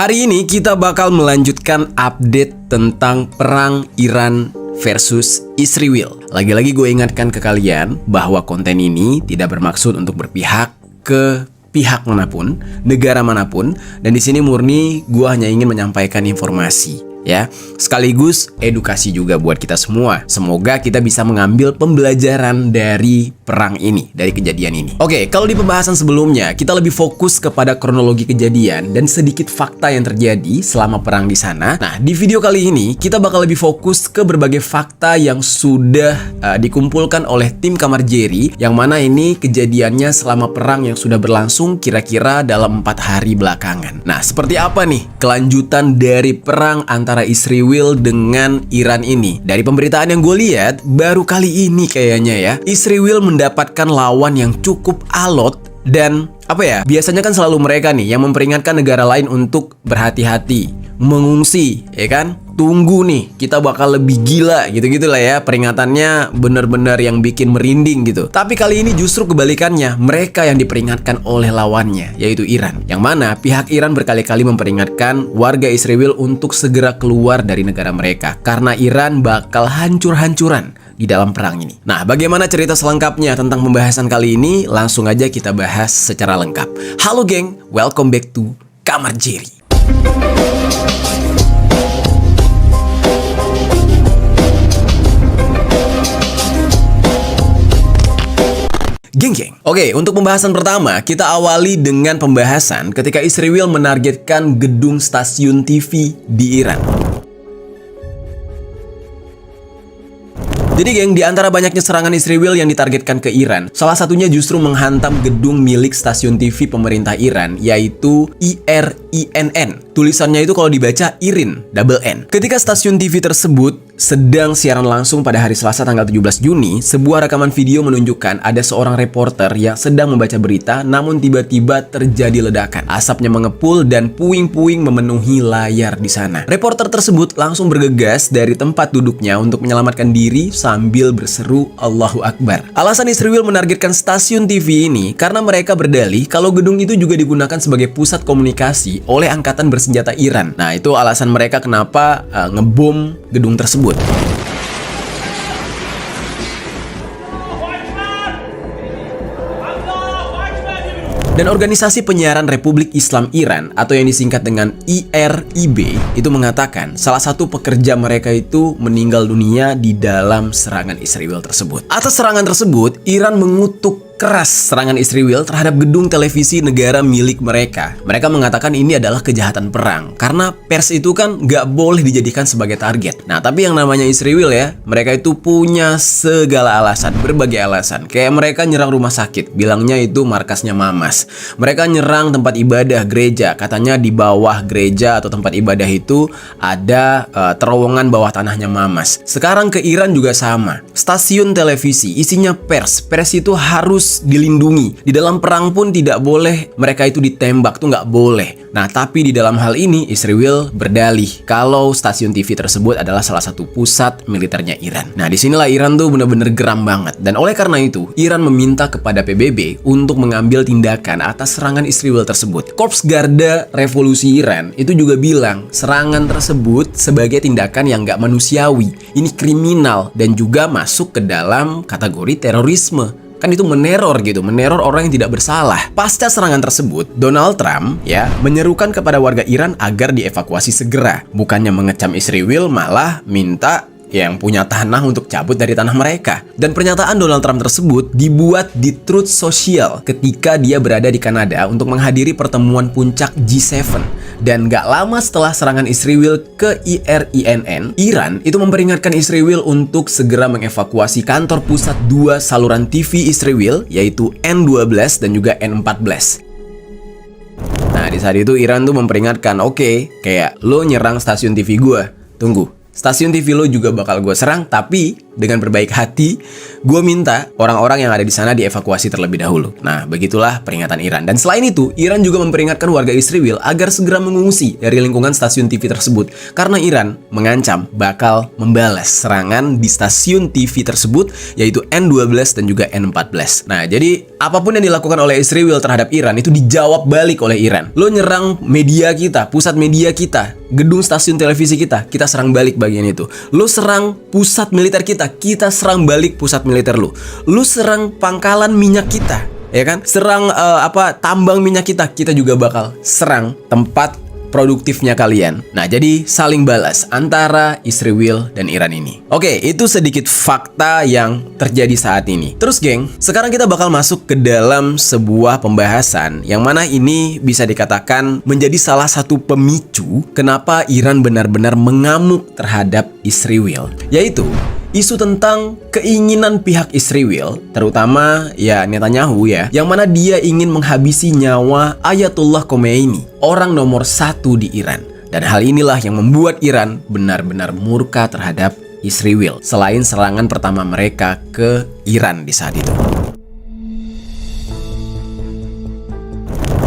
Hari ini kita bakal melanjutkan update tentang perang Iran versus Israel. Lagi-lagi gue ingatkan ke kalian bahwa konten ini tidak bermaksud untuk berpihak ke pihak manapun, negara manapun, dan di sini murni gue hanya ingin menyampaikan informasi. Ya, sekaligus edukasi juga buat kita semua. Semoga kita bisa mengambil pembelajaran dari perang ini, dari kejadian ini. Oke, kalau di pembahasan sebelumnya kita lebih fokus kepada kronologi kejadian dan sedikit fakta yang terjadi selama perang di sana. Nah, di video kali ini kita bakal lebih fokus ke berbagai fakta yang sudah dikumpulkan oleh tim Kamar Jerry, yang mana ini kejadiannya selama perang yang sudah berlangsung kira-kira dalam 4 hari belakangan. Nah, seperti apa nih kelanjutan dari perang antara Israel dengan Iran ini? Dari pemberitaan yang gue lihat, baru kali ini kayaknya ya, Israel mendapatkan lawan yang cukup alot. Dan biasanya kan selalu mereka nih yang memperingatkan negara lain untuk berhati-hati, mengungsi, ya kan? Tunggu nih, kita bakal lebih gila gitu-gitu lah ya. Peringatannya bener-bener yang bikin merinding gitu. Tapi kali ini justru kebalikannya, mereka yang diperingatkan oleh lawannya, yaitu Iran. Yang mana pihak Iran berkali-kali memperingatkan warga Israel untuk segera keluar dari negara mereka, karena Iran bakal hancur-hancuran di dalam perang ini. Nah, bagaimana cerita selengkapnya tentang pembahasan kali ini? Langsung aja kita bahas secara lengkap. Halo geng, welcome back to Kamar Jerry. Geng. Oke, untuk pembahasan pertama, kita awali dengan pembahasan ketika Israel menargetkan gedung stasiun TV di Iran. Jadi geng, di antara banyaknya serangan Israel yang ditargetkan ke Iran, salah satunya justru menghantam gedung milik stasiun TV pemerintah Iran, yaitu IRINN. Tulisannya itu kalau dibaca IRIN, double N. Ketika stasiun TV tersebut sedang siaran langsung pada hari Selasa tanggal 17 Juni, sebuah rekaman video menunjukkan ada seorang reporter yang sedang membaca berita, namun tiba-tiba terjadi ledakan. Asapnya mengepul dan puing-puing memenuhi layar di sana. Reporter tersebut langsung bergegas dari tempat duduknya untuk menyelamatkan diri sambil berseru Allahu Akbar. Alasan Israel menargetkan stasiun TV ini karena mereka berdalih kalau gedung itu juga digunakan sebagai pusat komunikasi oleh angkatan bersenjata Iran. Nah, itu alasan mereka kenapa ngebom gedung tersebut. Dan organisasi penyiaran Republik Islam Iran atau yang disingkat dengan IRIB itu mengatakan salah satu pekerja mereka itu meninggal dunia di dalam serangan Israel tersebut. Atas serangan tersebut, Iran mengutuk keras serangan Israel terhadap gedung televisi negara milik mereka. Mereka mengatakan ini adalah kejahatan perang karena pers itu kan nggak boleh dijadikan sebagai target. Nah, tapi yang namanya Israel ya, mereka itu punya segala alasan, berbagai alasan. Kayak mereka nyerang rumah sakit, bilangnya itu markasnya Mamas. Mereka nyerang tempat ibadah gereja, katanya di bawah gereja atau tempat ibadah itu ada terowongan bawah tanahnya Mamas. Sekarang ke Iran juga sama. Stasiun televisi isinya pers itu harus dilindungi. Di dalam perang pun tidak boleh mereka itu ditembak, tuh nggak boleh. Nah, tapi di dalam hal ini Israel berdalih kalau stasiun TV tersebut adalah salah satu pusat militernya Iran. Nah, disinilah Iran tuh bener-bener geram banget. Dan oleh karena itu, Iran meminta kepada PBB untuk mengambil tindakan atas serangan Israel tersebut. Korps Garda Revolusi Iran itu juga bilang serangan tersebut sebagai tindakan yang nggak manusiawi. Ini kriminal dan juga masuk ke dalam kategori terorisme. Kan itu meneror gitu, meneror orang yang tidak bersalah. Pasca serangan tersebut, Donald Trump ya menyerukan kepada warga Iran agar dievakuasi segera. Bukannya mengecam Israel, malah minta yang punya tanah untuk cabut dari tanah mereka. Dan pernyataan Donald Trump tersebut dibuat di Truth Social ketika dia berada di Kanada untuk menghadiri pertemuan puncak G7. Dan gak lama setelah serangan Israel ke IRINN, Iran itu memperingatkan Israel untuk segera mengevakuasi kantor pusat 2 saluran TV Israel, yaitu N12 dan juga N14. Nah, di saat itu Iran tuh memperingatkan, oke, kayak lo nyerang stasiun TV gue, tunggu. Stasiun TV lo juga bakal gue serang, tapi dengan berbaik hati, gue minta orang-orang yang ada di sana dievakuasi terlebih dahulu. Nah, begitulah peringatan Iran. Dan selain itu, Iran juga memperingatkan warga Israel agar segera mengungsi dari lingkungan stasiun TV tersebut. Karena Iran mengancam bakal membalas serangan di stasiun TV tersebut, yaitu N12 dan juga N14. Nah, jadi apapun yang dilakukan oleh Israel terhadap Iran itu dijawab balik oleh Iran. Lo nyerang media kita, pusat media kita, gedung stasiun televisi kita serang balik bagian itu. Lo serang pusat militer kita serang balik pusat militer lu. Lu serang pangkalan minyak kita, ya kan? Serang tambang minyak kita juga bakal serang tempat produktifnya kalian. Nah, jadi saling balas antara Israel dan Iran ini. Oke, itu sedikit fakta yang terjadi saat ini. Terus geng, sekarang kita bakal masuk ke dalam sebuah pembahasan yang mana ini bisa dikatakan menjadi salah satu pemicu kenapa Iran benar-benar mengamuk terhadap Israel, yaitu isu tentang keinginan pihak Israel, terutama ya Netanyahu ya, yang mana dia ingin menghabisi nyawa Ayatollah Khomeini, orang nomor 1 di Iran. Dan hal inilah yang membuat Iran benar-benar murka terhadap Israel, selain serangan pertama mereka ke Iran di saat itu.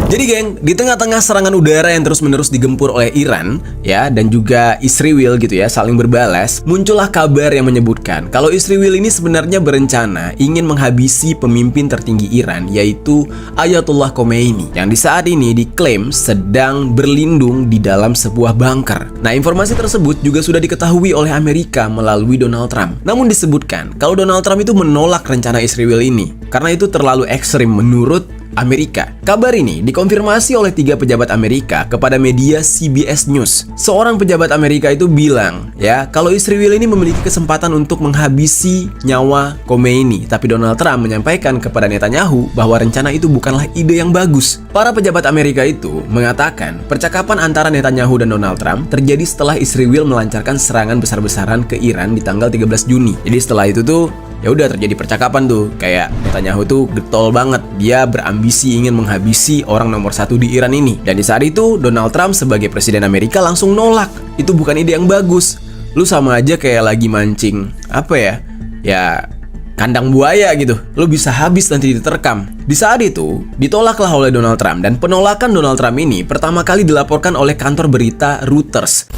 Jadi geng, di tengah-tengah serangan udara yang terus-menerus digempur oleh Iran ya, dan juga Israel gitu ya, saling berbalas, muncullah kabar yang menyebutkan kalau Israel ini sebenarnya berencana ingin menghabisi pemimpin tertinggi Iran, yaitu Ayatollah Khomeini, yang di saat ini diklaim sedang berlindung di dalam sebuah bunker. Nah, informasi tersebut juga sudah diketahui oleh Amerika melalui Donald Trump. Namun disebutkan kalau Donald Trump itu menolak rencana Israel ini karena itu terlalu ekstrim menurut Amerika. Kabar ini dikonfirmasi oleh 3 pejabat Amerika kepada media CBS News. Seorang pejabat Amerika itu bilang, ya, kalau Israel ini memiliki kesempatan untuk menghabisi nyawa Khomeini, tapi Donald Trump menyampaikan kepada Netanyahu bahwa rencana itu bukanlah ide yang bagus. Para pejabat Amerika itu mengatakan percakapan antara Netanyahu dan Donald Trump terjadi setelah Israel melancarkan serangan besar-besaran ke Iran di tanggal 13 Juni. Jadi setelah itu tuh ya udah terjadi percakapan tuh, kayak Netanyahu tuh getol banget, dia berambisi ingin menghabisi orang nomor 1 di Iran ini. Dan di saat itu Donald Trump sebagai presiden Amerika langsung nolak, itu bukan ide yang bagus. Lu sama aja kayak lagi mancing ya kandang buaya gitu, lu bisa habis nanti diterkam. Di saat itu ditolaklah oleh Donald Trump, dan penolakan Donald Trump ini pertama kali dilaporkan oleh kantor berita Reuters.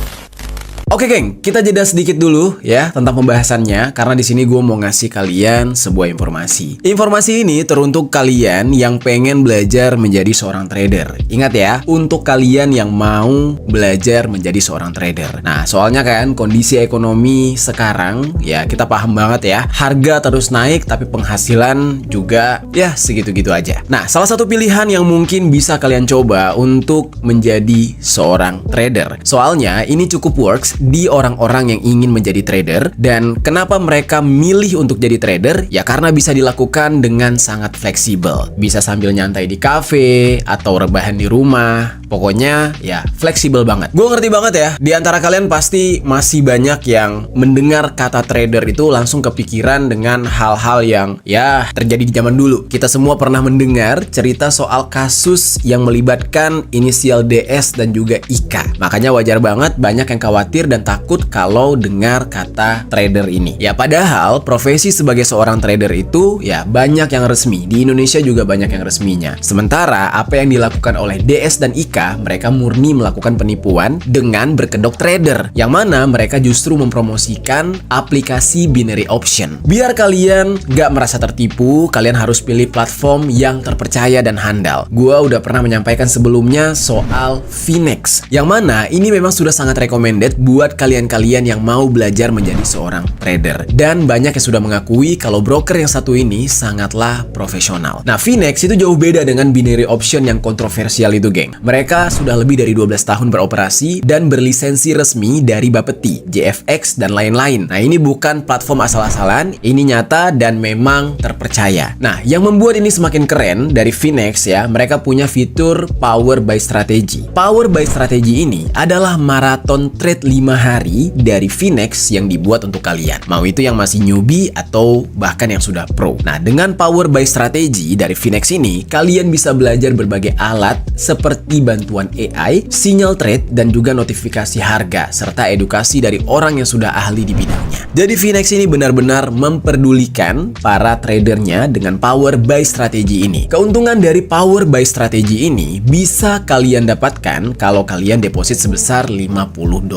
Oke geng, kita jeda sedikit dulu ya tentang pembahasannya, karena di sini gue mau ngasih kalian sebuah informasi. Informasi ini teruntuk kalian yang pengen belajar menjadi seorang trader. Ingat ya, untuk kalian yang mau belajar menjadi seorang trader. Nah, soalnya kan kondisi ekonomi sekarang ya kita paham banget ya, harga terus naik tapi penghasilan juga ya segitu-gitu aja. Nah, salah satu pilihan yang mungkin bisa kalian coba untuk menjadi seorang trader. Soalnya ini cukup works di orang-orang yang ingin menjadi trader. Dan kenapa mereka milih untuk jadi trader? Ya karena bisa dilakukan dengan sangat fleksibel. Bisa sambil nyantai di kafe atau rebahan di rumah. Pokoknya ya fleksibel banget. Gue ngerti banget ya, di antara kalian pasti masih banyak yang mendengar kata trader itu langsung kepikiran dengan hal-hal yang ya terjadi di zaman dulu. Kita semua pernah mendengar cerita soal kasus yang melibatkan inisial DS dan juga IK. Makanya wajar banget banyak yang khawatir dan takut kalau dengar kata trader ini. Ya padahal profesi sebagai seorang trader itu ya banyak yang resmi. Di Indonesia juga banyak yang resminya. Sementara apa yang dilakukan oleh DS dan IK, mereka murni melakukan penipuan dengan berkedok trader, yang mana mereka justru mempromosikan aplikasi binary option. Biar kalian gak merasa tertipu, kalian harus pilih platform yang terpercaya dan handal. Gua udah pernah menyampaikan sebelumnya soal Finex, yang mana ini memang sudah sangat recommended buat kalian-kalian yang mau belajar menjadi seorang trader. Dan banyak yang sudah mengakui kalau broker yang satu ini sangatlah profesional. Nah, Finex itu jauh beda dengan binary option yang kontroversial itu, geng. Mereka sudah lebih dari 12 tahun beroperasi dan berlisensi resmi dari Bapeti, JFX, dan lain-lain. Nah, ini bukan platform asal-asalan, ini nyata dan memang terpercaya. Nah, yang membuat ini semakin keren dari Finex ya, mereka punya fitur Power by Strategy. Power by Strategy ini adalah marathon trade 5 hari dari Phoenix yang dibuat untuk kalian. Mau itu yang masih newbie atau bahkan yang sudah pro. Nah, dengan Power by Strategy dari Phoenix ini, kalian bisa belajar berbagai alat seperti bantuan AI, sinyal trade, dan juga notifikasi harga, serta edukasi dari orang yang sudah ahli di bidangnya. Jadi Phoenix ini benar-benar memperdulikan para tradernya dengan Power by Strategy ini. Keuntungan dari Power by Strategy ini bisa kalian dapatkan kalau kalian deposit sebesar $50.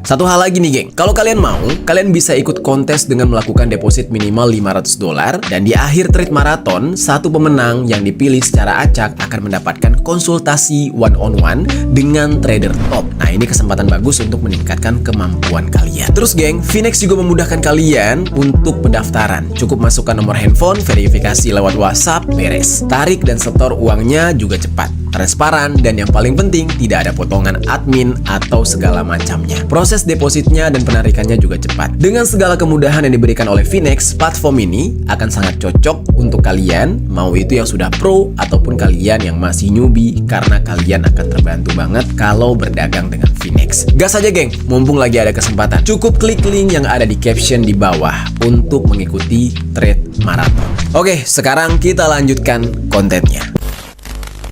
Satu hal lagi nih geng, kalau kalian mau, kalian bisa ikut kontes dengan melakukan deposit minimal $500 dan di akhir trade marathon, satu pemenang yang dipilih secara acak akan mendapatkan konsultasi one-on-one dengan trader top. Nah, ini kesempatan bagus untuk meningkatkan kemampuan kalian. Terus geng, Phoenix juga memudahkan kalian untuk pendaftaran. Cukup masukkan nomor handphone, verifikasi lewat WhatsApp, beres. Tarik dan setor uangnya juga cepat, transparan, dan yang paling penting tidak ada potongan admin atau segala macamnya. Proses depositnya dan penarikannya juga cepat. Dengan segala kemudahan yang diberikan oleh Phoenix, platform ini akan sangat cocok untuk kalian, mau itu yang sudah pro ataupun kalian yang masih newbie, karena kalian akan terbantu banget kalau berdagang dengan Phoenix. Gas aja geng, mumpung lagi ada kesempatan. Cukup klik link yang ada di caption di bawah untuk mengikuti trade marathon. Oke, sekarang kita lanjutkan kontennya.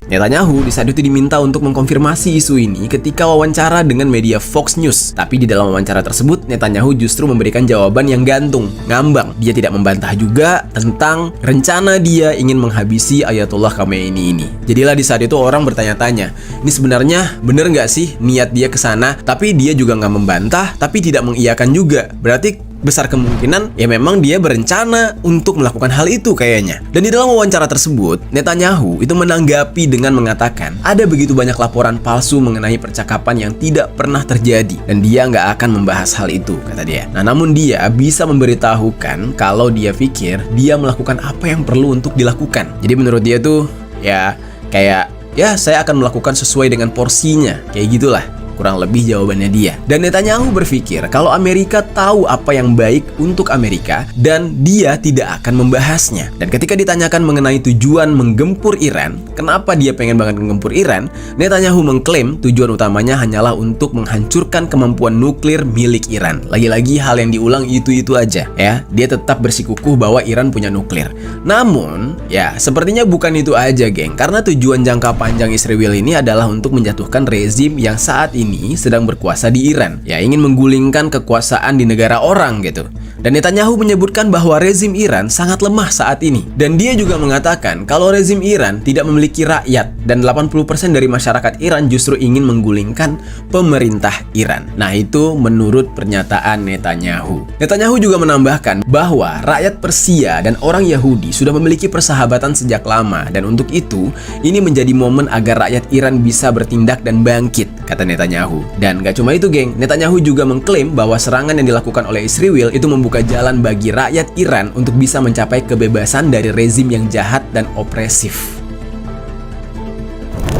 Netanyahu di saat itu diminta untuk mengkonfirmasi isu ini ketika wawancara dengan media Fox News. Tapi di dalam wawancara tersebut, Netanyahu justru memberikan jawaban yang gantung, ngambang. Dia tidak membantah juga tentang rencana dia ingin menghabisi Ayatollah Khamenei ini. Jadilah di saat itu orang bertanya-tanya, ini sebenarnya bener nggak sih niat dia ke sana? Tapi dia juga nggak membantah, tapi tidak mengiyakan juga. Berarti besar kemungkinan ya memang dia berencana untuk melakukan hal itu kayaknya. Dan di dalam wawancara tersebut, Netanyahu itu menanggapi dengan mengatakan ada begitu banyak laporan palsu mengenai percakapan yang tidak pernah terjadi dan dia nggak akan membahas hal itu, kata dia. Nah, namun dia bisa memberitahukan kalau dia pikir dia melakukan apa yang perlu untuk dilakukan. Jadi menurut dia tuh ya kayak ya saya akan melakukan sesuai dengan porsinya, kayak gitulah. Kurang lebih jawabannya dia. Dan Netanyahu berpikir kalau Amerika tahu apa yang baik untuk Amerika dan dia tidak akan membahasnya. Dan ketika ditanyakan mengenai tujuan menggempur Iran, kenapa dia pengen banget menggempur Iran, Netanyahu mengklaim tujuan utamanya hanyalah untuk menghancurkan kemampuan nuklir milik Iran. Lagi-lagi hal yang diulang itu-itu aja ya. Dia tetap bersikukuh bahwa Iran punya nuklir. Namun ya sepertinya bukan itu aja geng, karena tujuan jangka panjang Israel ini adalah untuk menjatuhkan rezim yang saat ini sedang berkuasa di Iran. Ya, ingin menggulingkan kekuasaan di negara orang gitu. Dan Netanyahu menyebutkan bahwa rezim Iran sangat lemah saat ini. Dan dia juga mengatakan kalau rezim Iran tidak memiliki rakyat dan 80% dari masyarakat Iran justru ingin menggulingkan pemerintah Iran. Nah, itu menurut pernyataan Netanyahu. Netanyahu juga menambahkan bahwa rakyat Persia dan orang Yahudi sudah memiliki persahabatan sejak lama dan untuk itu ini menjadi momen agar rakyat Iran bisa bertindak dan bangkit, kata Netanyahu. Dan gak cuma itu geng, Netanyahu juga mengklaim bahwa serangan yang dilakukan oleh Israel itu membuka jalan bagi rakyat Iran untuk bisa mencapai kebebasan dari rezim yang jahat dan opresif.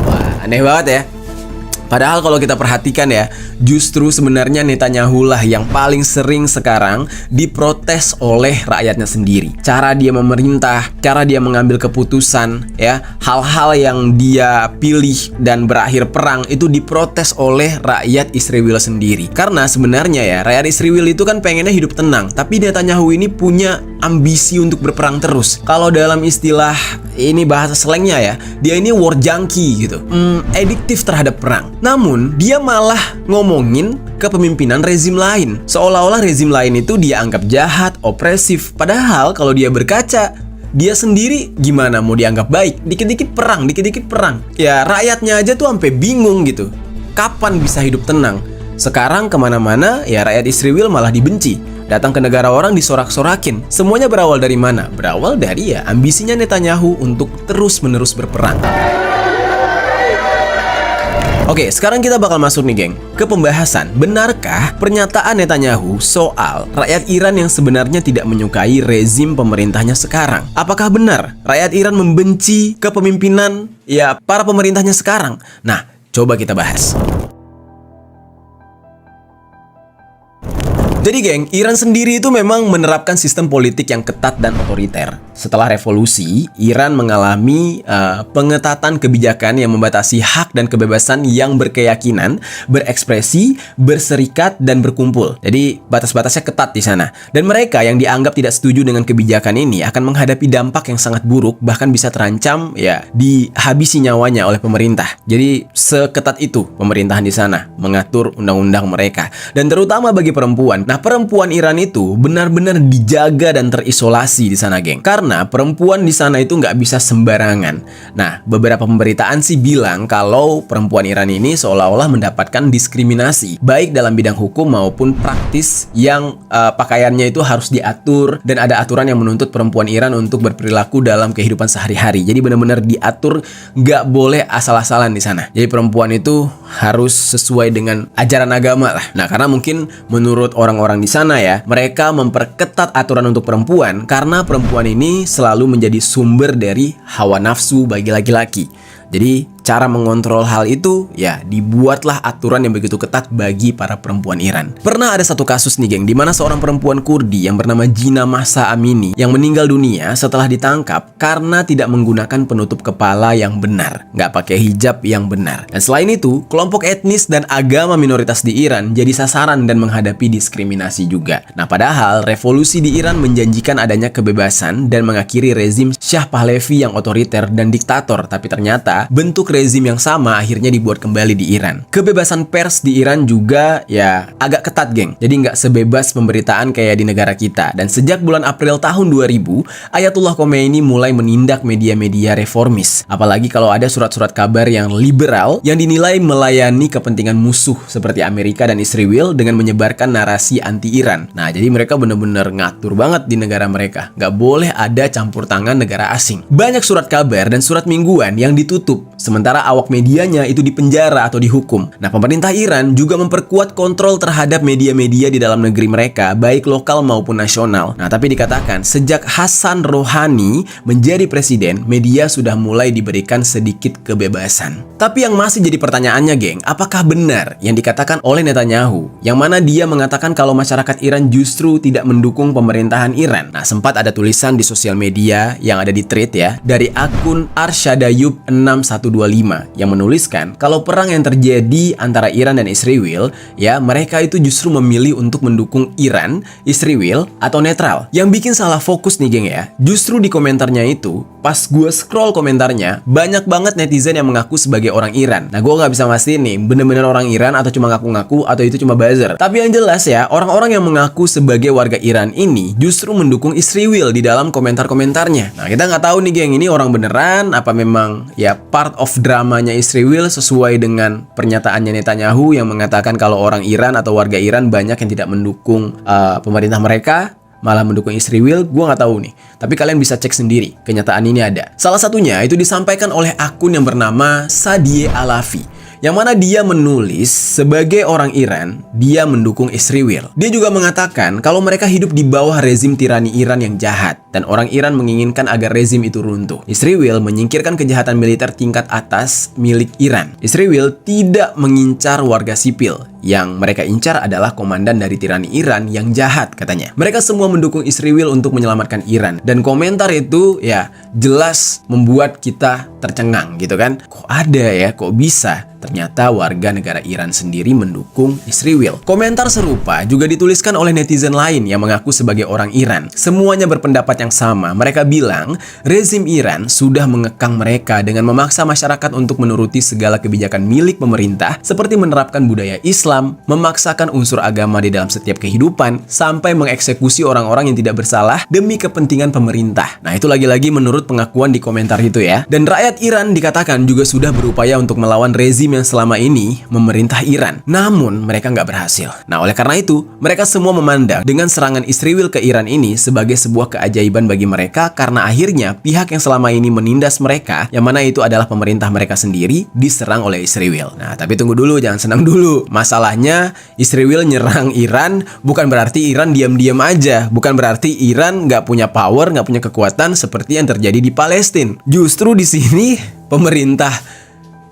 Wah, aneh banget ya. Padahal kalau kita perhatikan ya, justru sebenarnya Netanyahu lah yang paling sering sekarang diprotes oleh rakyatnya sendiri. Cara dia memerintah, cara dia mengambil keputusan, ya, hal-hal yang dia pilih dan berakhir perang itu diprotes oleh rakyat Israel sendiri. Karena sebenarnya ya, rakyat Israel itu kan pengennya hidup tenang, tapi Netanyahu ini punya ambisi untuk berperang terus. Kalau dalam istilah ini bahasa slangnya ya, dia ini war junkie gitu, adiktif terhadap perang. Namun dia malah ngomongin kepemimpinan rezim lain, seolah-olah rezim lain itu dia anggap jahat, opresif. Padahal kalau dia berkaca, dia sendiri gimana mau dianggap baik? Dikit-dikit perang, dikit-dikit perang. Ya rakyatnya aja tuh sampai bingung gitu, kapan bisa hidup tenang? Sekarang kemana-mana ya rakyat Israel malah dibenci. Datang ke negara orang disorak-sorakin. Semuanya berawal dari mana? Berawal dari ya ambisinya Netanyahu untuk terus-menerus berperang. Oke, sekarang kita bakal masuk nih geng ke pembahasan. Benarkah pernyataan Netanyahu soal rakyat Iran yang sebenarnya tidak menyukai rezim pemerintahnya sekarang? Apakah benar rakyat Iran membenci kepemimpinan ya para pemerintahnya sekarang? Nah, coba kita bahas. Jadi geng, Iran sendiri itu memang menerapkan sistem politik yang ketat dan otoriter. Setelah revolusi, Iran mengalami pengetatan kebijakan yang membatasi hak dan kebebasan yang berkeyakinan, berekspresi, berserikat, dan berkumpul. Jadi batas-batasnya ketat di sana. Dan mereka yang dianggap tidak setuju dengan kebijakan ini akan menghadapi dampak yang sangat buruk, bahkan bisa terancam ya dihabisi nyawanya oleh pemerintah. Jadi seketat itu pemerintahan di sana mengatur undang-undang mereka. Dan terutama bagi perempuan. Nah, perempuan Iran itu benar-benar dijaga dan terisolasi di sana, geng. Karena perempuan di sana itu nggak bisa sembarangan. Nah, beberapa pemberitaan sih bilang kalau perempuan Iran ini seolah-olah mendapatkan diskriminasi, baik dalam bidang hukum maupun praktis yang pakaiannya itu harus diatur dan ada aturan yang menuntut perempuan Iran untuk berperilaku dalam kehidupan sehari-hari. Jadi benar-benar diatur, nggak boleh asal-asalan di sana. Jadi perempuan itu harus sesuai dengan ajaran agama lah. Nah, karena mungkin menurut orang-orang di sana ya, mereka memperketat aturan untuk perempuan karena perempuan ini selalu menjadi sumber dari hawa nafsu bagi laki-laki. Jadi cara mengontrol hal itu ya dibuatlah aturan yang begitu ketat bagi para perempuan Iran. Pernah ada satu kasus nih geng, di mana seorang perempuan Kurdi yang bernama Jina Mahsa Amini yang meninggal dunia setelah ditangkap karena tidak menggunakan penutup kepala yang benar, nggak pakai hijab yang benar. Dan selain itu, kelompok etnis dan agama minoritas di Iran jadi sasaran dan menghadapi diskriminasi juga. Nah, padahal revolusi di Iran menjanjikan adanya kebebasan dan mengakhiri rezim Shah Pahlavi yang otoriter dan diktator, tapi ternyata bentuk rezim yang sama akhirnya dibuat kembali di Iran. Kebebasan pers di Iran juga ya agak ketat, geng. Jadi nggak sebebas pemberitaan kayak di negara kita. Dan sejak bulan April tahun 2000, Ayatullah Khomeini mulai menindak media-media reformis. Apalagi kalau ada surat-surat kabar yang liberal yang dinilai melayani kepentingan musuh seperti Amerika dan Israel dengan menyebarkan narasi anti-Iran. Nah, jadi mereka benar-benar ngatur banget di negara mereka. Nggak boleh ada campur tangan negara asing. Banyak surat kabar dan surat mingguan yang ditutup, sementara awak medianya itu dipenjara atau dihukum. Nah, pemerintah Iran juga memperkuat kontrol terhadap media-media di dalam negeri mereka, baik lokal maupun nasional. Nah, tapi dikatakan sejak Hassan Rouhani menjadi presiden, media sudah mulai diberikan sedikit kebebasan. Tapi yang masih jadi pertanyaannya, geng, apakah benar yang dikatakan oleh Netanyahu, yang mana dia mengatakan kalau masyarakat Iran justru tidak mendukung pemerintahan Iran? Nah, sempat ada tulisan di sosial media yang ada di thread ya, dari akun Arshadayub 6125 yang menuliskan kalau perang yang terjadi antara Iran dan Israel ya, mereka itu justru memilih untuk mendukung Iran, Israel, atau netral. Yang bikin salah fokus nih, geng ya, justru di komentarnya itu pas gue scroll komentarnya banyak banget netizen yang mengaku sebagai orang Iran. Nah, gue nggak bisa mastiin nih bener-bener orang Iran atau cuma ngaku-ngaku atau itu cuma buzzer. Tapi yang jelas ya, orang-orang yang mengaku sebagai warga Iran ini justru mendukung Israel di dalam komentar-komentarnya. Nah, kita nggak tahu nih, geng, ini orang beneran apa memang ya part of dramanya Israel sesuai dengan pernyataannya Netanyahu yang mengatakan kalau orang Iran atau warga Iran banyak yang tidak mendukung pemerintah mereka, malah mendukung Israel. Gue nggak tahu nih, tapi kalian bisa cek sendiri, kenyataan ini ada. Salah satunya itu disampaikan oleh akun yang bernama Sadie Alafi, yang mana dia menulis sebagai orang Iran, dia mendukung Israel. Dia juga mengatakan kalau mereka hidup di bawah rezim tirani Iran yang jahat dan orang Iran menginginkan agar rezim itu runtuh. Israel menyingkirkan kejahatan militer tingkat atas milik Iran. Israel tidak mengincar warga sipil. Yang mereka incar adalah komandan dari tirani Iran yang jahat, katanya. Mereka semua mendukung Israel untuk menyelamatkan Iran. Dan komentar itu ya jelas membuat kita tercengang gitu kan. Kok ada ya, kok bisa? Ternyata warga negara Iran sendiri mendukung Israel. Komentar serupa juga dituliskan oleh netizen lain yang mengaku sebagai orang Iran. Semuanya berpendapat yang sama. Mereka bilang rezim Iran sudah mengekang mereka dengan memaksa masyarakat untuk menuruti segala kebijakan milik pemerintah seperti menerapkan budaya Islam, memaksakan unsur agama di dalam setiap kehidupan, sampai mengeksekusi orang-orang yang tidak bersalah demi kepentingan pemerintah. Nah, itu lagi-lagi menurut pengakuan di komentar itu ya. Dan rakyat Iran dikatakan juga sudah berupaya untuk melawan rezim yang selama ini memerintah Iran. Namun, mereka nggak berhasil. Nah, oleh karena itu, mereka semua memandang dengan serangan Israel ke Iran ini sebagai sebuah keajaiban bagi mereka karena akhirnya pihak yang selama ini menindas mereka, yang mana itu adalah pemerintah mereka sendiri, diserang oleh Israel. Nah, tapi tunggu dulu, jangan senang dulu. Masalahnya, Israel nyerang Iran bukan berarti Iran diam-diam aja. Bukan berarti Iran nggak punya power, nggak punya kekuatan seperti yang terjadi di Palestina. Justru di sini pemerintah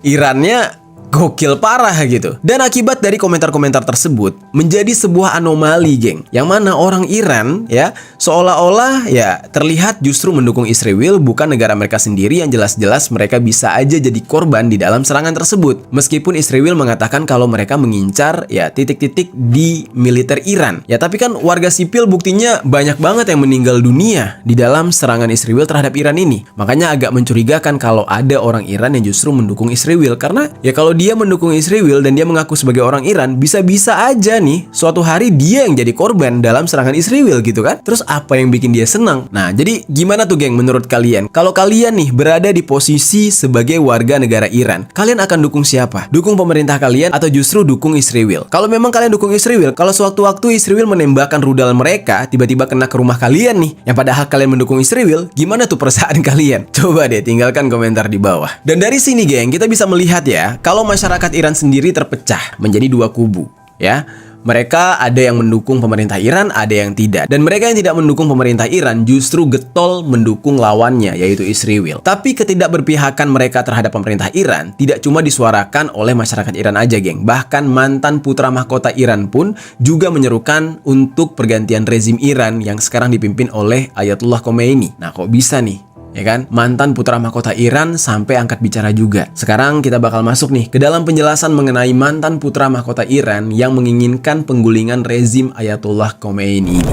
Irannya gokil parah gitu. Dan akibat dari komentar-komentar tersebut menjadi sebuah anomali, geng. Yang mana orang Iran ya seolah-olah ya terlihat justru mendukung Israel, bukan negara mereka sendiri yang jelas-jelas mereka bisa aja jadi korban di dalam serangan tersebut. Meskipun Israel mengatakan kalau mereka mengincar ya titik-titik di militer Iran. Ya tapi kan warga sipil buktinya banyak banget yang meninggal dunia di dalam serangan Israel terhadap Iran ini. Makanya agak mencurigakan kalau ada orang Iran yang justru mendukung Israel, karena ya kalau dia mendukung Israel dan dia mengaku sebagai orang Iran, bisa-bisa aja nih suatu hari dia yang jadi korban dalam serangan Israel gitu kan. Terus apa yang bikin dia senang? Nah, jadi gimana tuh, geng, menurut kalian? Kalau kalian nih berada di posisi sebagai warga negara Iran, kalian akan dukung siapa? Dukung pemerintah kalian atau justru dukung Israel? Kalau memang kalian dukung Israel, kalau sewaktu-waktu Israel menembakkan rudal mereka tiba-tiba kena ke rumah kalian nih, yang padahal kalian mendukung Israel, gimana tuh perasaan kalian? Coba deh tinggalkan komentar di bawah. Dan dari sini, geng, kita bisa melihat ya, kalau masyarakat Iran sendiri terpecah menjadi dua kubu, ya. Mereka ada yang mendukung pemerintah Iran, ada yang tidak. Dan mereka yang tidak mendukung pemerintah Iran justru getol mendukung lawannya, yaitu Israel. Tapi ketidakberpihakan mereka terhadap pemerintah Iran tidak cuma disuarakan oleh masyarakat Iran aja, geng. Bahkan mantan putra mahkota Iran pun juga menyerukan untuk pergantian rezim Iran yang sekarang dipimpin oleh Ayatollah Khomeini. Nah, kok bisa nih? Ya kan, mantan putra mahkota Iran sampai angkat bicara juga. Sekarang kita bakal masuk nih ke dalam penjelasan mengenai mantan putra mahkota Iran yang menginginkan penggulingan rezim Ayatollah Khomeini ini.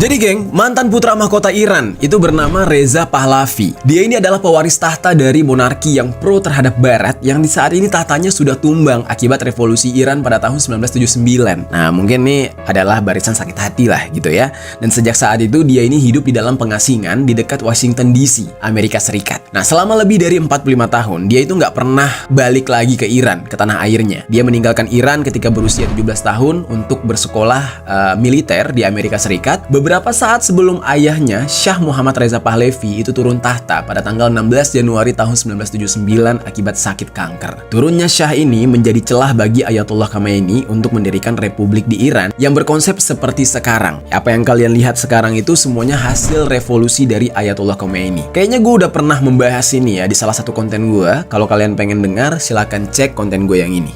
Jadi, geng, mantan putra mahkota Iran itu bernama Reza Pahlavi. Dia ini adalah pewaris tahta dari monarki yang pro terhadap Barat, yang di saat ini tahtanya sudah tumbang akibat revolusi Iran pada tahun 1979. Nah, mungkin nih adalah barisan sakit hati lah gitu ya. Dan sejak saat itu dia ini hidup di dalam pengasingan di dekat Washington DC, Amerika Serikat. Nah, selama lebih dari 45 tahun, dia itu nggak pernah balik lagi ke Iran, ke tanah airnya. Dia meninggalkan Iran ketika berusia 17 tahun untuk bersekolah militer di Amerika Serikat. Beberapa saat sebelum ayahnya, Shah Muhammad Reza Pahlavi itu turun tahta pada tanggal 16 Januari tahun 1979 akibat sakit kanker. Turunnya Shah ini menjadi celah bagi Ayatollah Khomeini untuk mendirikan republik di Iran yang berkonsep seperti sekarang. Apa yang kalian lihat sekarang itu semuanya hasil revolusi dari Ayatollah Khomeini. Kayaknya gue udah pernah membahas ini ya di salah satu konten gue. Kalau kalian pengen dengar, silahkan cek konten gue yang ini.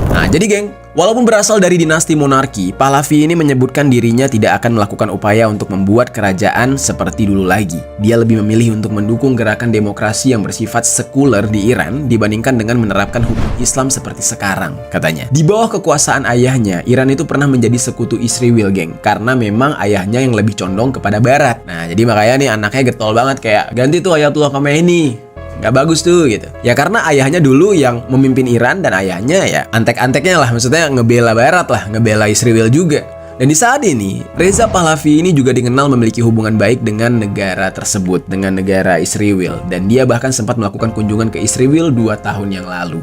Nah, jadi, geng, walaupun berasal dari dinasti monarki, Pahlavi ini menyebutkan dirinya tidak akan melakukan upaya untuk membuat kerajaan seperti dulu lagi. Dia lebih memilih untuk mendukung gerakan demokrasi yang bersifat sekuler di Iran dibandingkan dengan menerapkan hukum Islam seperti sekarang, katanya. Di bawah kekuasaan ayahnya, Iran itu pernah menjadi sekutu Israel, geng, karena memang ayahnya yang lebih condong kepada Barat. Nah, jadi makanya nih anaknya getol banget kayak, ganti tuh Ayatollah Khomeini. Gak bagus tuh gitu. Ya karena ayahnya dulu yang memimpin Iran dan ayahnya ya antek-anteknya lah, maksudnya ngebela Barat lah, ngebela Israel juga. Dan di saat ini, Reza Pahlavi ini juga dikenal memiliki hubungan baik dengan negara tersebut, dengan negara Israel. Dan dia bahkan sempat melakukan kunjungan ke Israel 2 tahun yang lalu.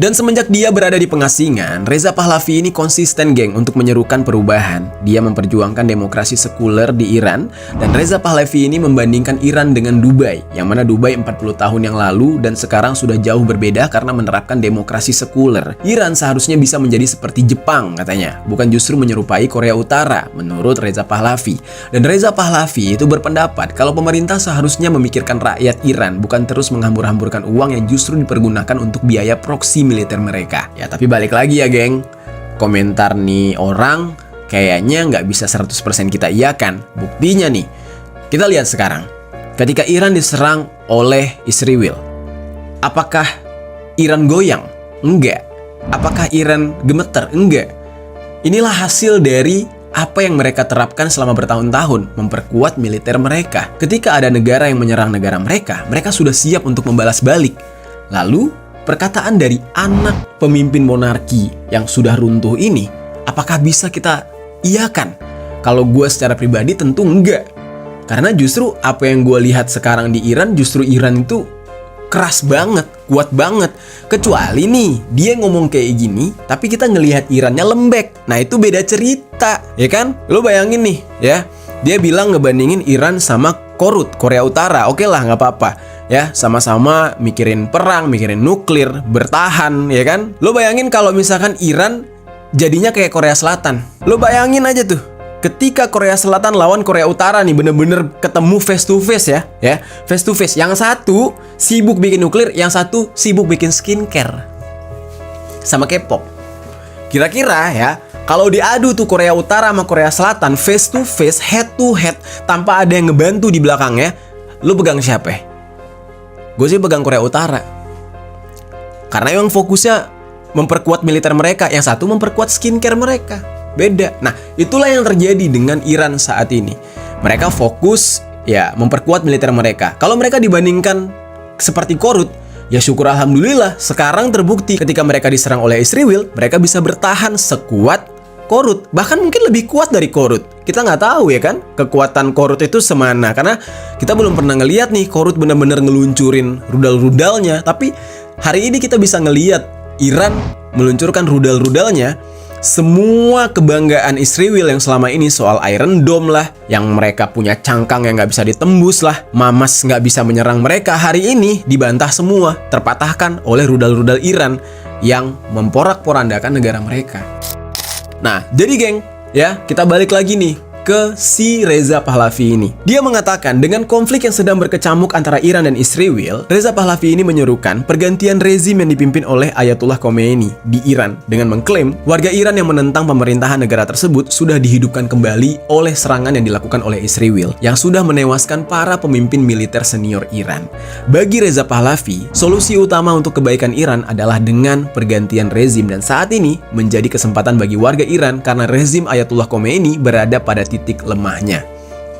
Dan semenjak dia berada di pengasingan, Reza Pahlavi ini konsisten, geng, untuk menyerukan perubahan. Dia memperjuangkan demokrasi sekuler di Iran, dan Reza Pahlavi ini membandingkan Iran dengan Dubai, yang mana Dubai 40 tahun yang lalu dan sekarang sudah jauh berbeda karena menerapkan demokrasi sekuler. Iran seharusnya bisa menjadi seperti Jepang, katanya, bukan justru menyerupai Korea Utara, menurut Reza Pahlavi. Dan Reza Pahlavi itu berpendapat kalau pemerintah seharusnya memikirkan rakyat Iran, bukan terus menghambur-hamburkan uang yang justru dipergunakan untuk biaya proksi militer mereka. Ya tapi balik lagi ya, geng, komentar nih orang kayaknya nggak bisa 100% kita iakan. Buktinya nih, kita lihat sekarang ketika Iran diserang oleh Israel, apakah Iran goyang? Enggak. Apakah Iran gemeter? Enggak. Inilah hasil dari apa yang mereka terapkan selama bertahun-tahun, memperkuat militer mereka. Ketika ada negara yang menyerang negara mereka, mereka sudah siap untuk membalas balik. Lalu perkataan dari anak pemimpin monarki yang sudah runtuh ini, apakah bisa kita iakan? Kalau gue secara pribadi tentu enggak. Karena justru apa yang gue lihat sekarang di Iran, justru Iran itu keras banget, kuat banget. Kecuali nih, dia ngomong kayak gini, tapi kita ngelihat Irannya lembek. Nah itu beda cerita, ya kan? Lo bayangin nih, ya, dia bilang ngebandingin Iran sama Korea Utara. Oke lah, nggak apa-apa. Ya, sama-sama mikirin perang, mikirin nuklir, bertahan, ya kan? Lo bayangin kalau misalkan Iran jadinya kayak Korea Selatan. Lo bayangin aja tuh, ketika Korea Selatan lawan Korea Utara nih bener-bener ketemu face to face ya, face to face. Yang satu sibuk bikin nuklir, yang satu sibuk bikin skincare sama K-pop. Kira-kira ya, kalau diadu tuh Korea Utara sama Korea Selatan face to face, head to head, tanpa ada yang ngebantu di belakangnya, lu pegang siapa? Gue sih pegang Korea Utara. Karena emang fokusnya memperkuat militer mereka, yang satu memperkuat skincare mereka. Beda. Nah, itulah yang terjadi dengan Iran saat ini. Mereka fokus ya memperkuat militer mereka. Kalau mereka dibandingkan seperti Korut, ya syukur alhamdulillah sekarang terbukti ketika mereka diserang oleh Israel, mereka bisa bertahan sekuat Korut, bahkan mungkin lebih kuat dari Korut. Kita nggak tahu ya kan kekuatan Korut itu semana, karena kita belum pernah ngeliat nih Korut benar-benar ngeluncurin rudal-rudalnya. Tapi hari ini kita bisa ngeliat Iran meluncurkan rudal-rudalnya. Semua kebanggaan Israel yang selama ini soal Iron Dome lah, yang mereka punya cangkang yang nggak bisa ditembus lah, Mamas nggak bisa menyerang mereka, hari ini dibantah semua, terpatahkan oleh rudal-rudal Iran yang memporak-porandakan negara mereka. Nah, jadi geng, ya kita balik lagi nih ke si Reza Pahlavi ini. Dia mengatakan dengan konflik yang sedang berkecamuk antara Iran dan Israel, Reza Pahlavi ini menyerukan pergantian rezim yang dipimpin oleh Ayatullah Khomeini di Iran dengan mengklaim warga Iran yang menentang pemerintahan negara tersebut sudah dihidupkan kembali oleh serangan yang dilakukan oleh Israel yang sudah menewaskan para pemimpin militer senior Iran. Bagi Reza Pahlavi, solusi utama untuk kebaikan Iran adalah dengan pergantian rezim, dan saat ini menjadi kesempatan bagi warga Iran karena rezim Ayatullah Khomeini berada pada titik lemahnya,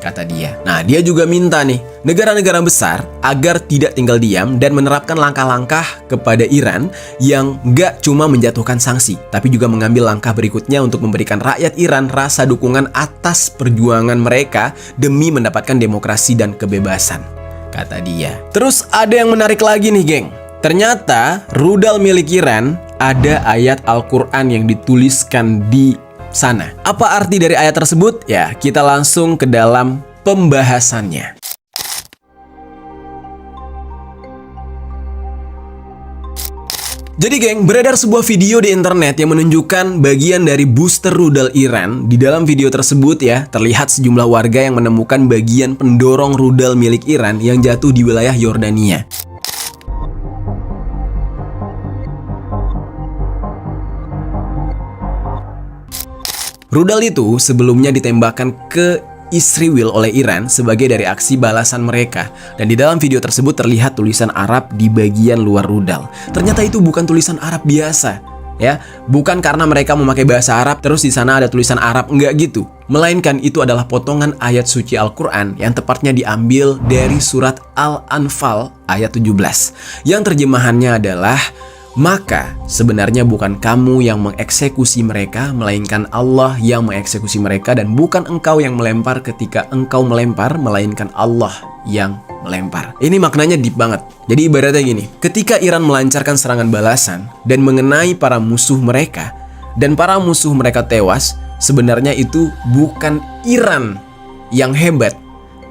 kata dia. Nah, dia juga minta nih negara-negara besar agar tidak tinggal diam dan menerapkan langkah-langkah kepada Iran yang gak cuma menjatuhkan sanksi, tapi juga mengambil langkah berikutnya untuk memberikan rakyat Iran rasa dukungan atas perjuangan mereka demi mendapatkan demokrasi dan kebebasan, kata dia. Terus ada yang menarik lagi nih geng. Ternyata rudal milik Iran ada ayat Al-Quran yang dituliskan di sana. Apa arti dari ayat tersebut? Ya, kita langsung ke dalam pembahasannya. Jadi geng, beredar sebuah video di internet yang menunjukkan bagian dari booster rudal Iran. Di dalam video tersebut ya, terlihat sejumlah warga yang menemukan bagian pendorong rudal milik Iran yang jatuh di wilayah Yordania. Rudal itu sebelumnya ditembakkan ke Israel oleh Iran sebagai dari aksi balasan mereka. Dan di dalam video tersebut terlihat tulisan Arab di bagian luar rudal. Ternyata itu bukan tulisan Arab biasa, ya. Bukan karena mereka memakai bahasa Arab terus di sana ada tulisan Arab, enggak gitu. Melainkan itu adalah potongan ayat suci Al-Quran yang tepatnya diambil dari surat Al-Anfal ayat 17. Yang terjemahannya adalah, maka sebenarnya bukan kamu yang mengeksekusi mereka, melainkan Allah yang mengeksekusi mereka, dan bukan engkau yang melempar ketika engkau melempar, melainkan Allah yang melempar. Ini maknanya deep banget. Jadi ibaratnya gini, ketika Iran melancarkan serangan balasan dan mengenai para musuh mereka, dan para musuh mereka tewas, sebenarnya itu bukan Iran yang hebat,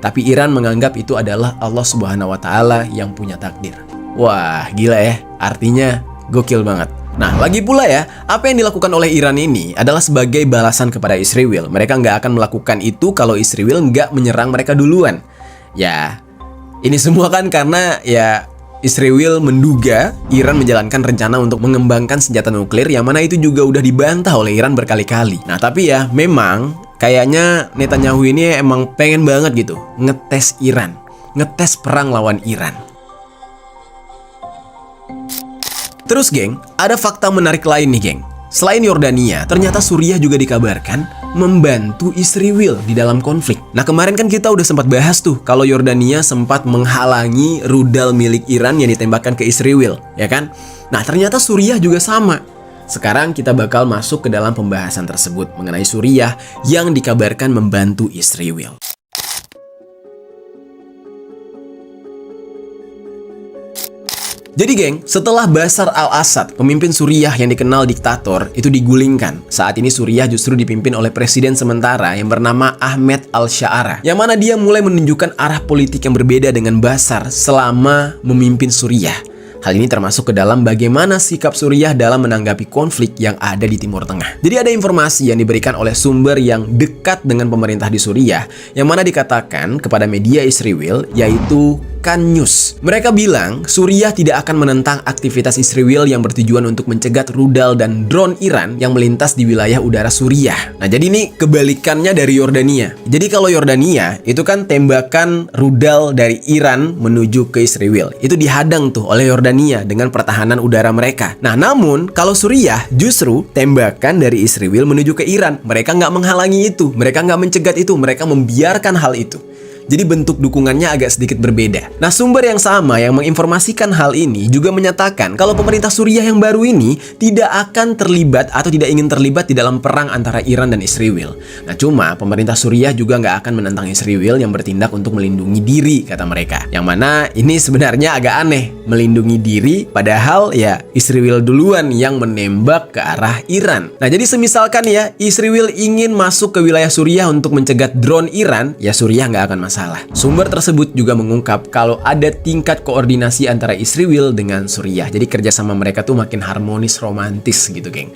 tapi Iran menganggap itu adalah Allah Subhanahu wa Ta'ala yang punya takdir. Wah, gila ya, artinya gokil banget. Nah, lagi pula ya, apa yang dilakukan oleh Iran ini adalah sebagai balasan kepada Israel. Mereka nggak akan melakukan itu kalau Israel nggak menyerang mereka duluan. Ya, ini semua kan karena ya Israel menduga Iran menjalankan rencana untuk mengembangkan senjata nuklir, yang mana itu juga udah dibantah oleh Iran berkali-kali. Nah, tapi ya memang kayaknya Netanyahu ini emang pengen banget gitu ngetes Iran, ngetes perang lawan Iran. Terus geng, ada fakta menarik lain nih geng. Selain Yordania, ternyata Suriah juga dikabarkan membantu Israel di dalam konflik. Nah, kemarin kan kita udah sempat bahas tuh kalau Yordania sempat menghalangi rudal milik Iran yang ditembakkan ke Israel, ya kan? Nah, ternyata Suriah juga sama. Sekarang kita bakal masuk ke dalam pembahasan tersebut mengenai Suriah yang dikabarkan membantu Israel. Jadi geng, setelah Bashar al-Assad, pemimpin Suriah yang dikenal diktator, itu digulingkan. Saat ini Suriah justru dipimpin oleh presiden sementara yang bernama Ahmed al-Shaara, yang mana dia mulai menunjukkan arah politik yang berbeda dengan Bashar selama memimpin Suriah. Hal ini termasuk ke dalam bagaimana sikap Suriah dalam menanggapi konflik yang ada di Timur Tengah. Jadi ada informasi yang diberikan oleh sumber yang dekat dengan pemerintah di Suriah, yang mana dikatakan kepada media Israel, yaitu Kan News. Mereka bilang Suriah tidak akan menentang aktivitas Israel yang bertujuan untuk mencegat rudal dan drone Iran yang melintas di wilayah udara Suriah. Nah, jadi ini kebalikannya dari Yordania. Jadi kalau Yordania itu kan tembakan rudal dari Iran menuju ke Israel, itu dihadang tuh oleh Yordania dengan pertahanan udara mereka. Nah, namun kalau Suriah justru tembakan dari Israel menuju ke Iran, mereka nggak menghalangi itu, mereka nggak mencegat itu, mereka membiarkan hal itu. Jadi bentuk dukungannya agak sedikit berbeda. Nah, sumber yang sama yang menginformasikan hal ini juga menyatakan kalau pemerintah Suriah yang baru ini tidak akan terlibat atau tidak ingin terlibat di dalam perang antara Iran dan Israel. Nah, cuma pemerintah Suriah juga nggak akan menentang Israel yang bertindak untuk melindungi diri, kata mereka. Yang mana ini sebenarnya agak aneh, melindungi diri padahal ya Israel duluan yang menembak ke arah Iran. Nah, jadi semisalkan ya Israel ingin masuk ke wilayah Suriah untuk mencegat drone Iran, ya Suriah nggak akan masalah. Sumber tersebut juga mengungkap kalau ada tingkat koordinasi antara Israel dengan Suriah. Jadi kerjasama mereka tuh makin harmonis, romantis gitu, geng.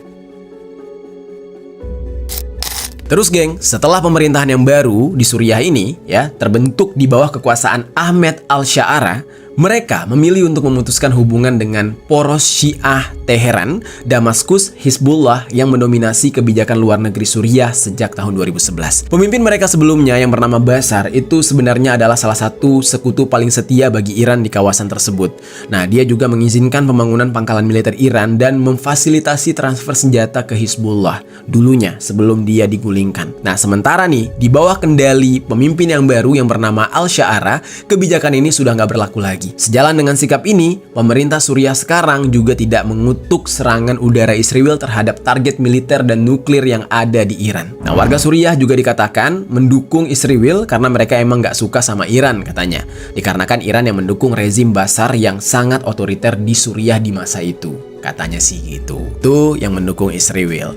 Terus geng, setelah pemerintahan yang baru di Suriah ini ya terbentuk di bawah kekuasaan Ahmed al-Sha'ara, mereka memilih untuk memutuskan hubungan dengan poros Syiah Teheran, Damaskus, Hizbullah yang mendominasi kebijakan luar negeri Suriah sejak tahun 2011. Pemimpin mereka sebelumnya yang bernama Bashar itu sebenarnya adalah salah satu sekutu paling setia bagi Iran di kawasan tersebut. Nah, dia juga mengizinkan pembangunan pangkalan militer Iran dan memfasilitasi transfer senjata ke Hizbullah dulunya sebelum dia digulingkan. Nah, sementara nih, di bawah kendali pemimpin yang baru yang bernama al-Sha'ara, kebijakan ini sudah nggak berlaku lagi. Sejalan dengan sikap ini, pemerintah Suriah sekarang juga tidak mengutuk serangan udara Israel terhadap target militer dan nuklir yang ada di Iran. Nah, warga Suriah juga dikatakan mendukung Israel karena mereka emang nggak suka sama Iran katanya. Dikarenakan Iran yang mendukung rezim Bashar yang sangat otoriter di Suriah di masa itu. Katanya sih gitu. Tuh yang mendukung Israel.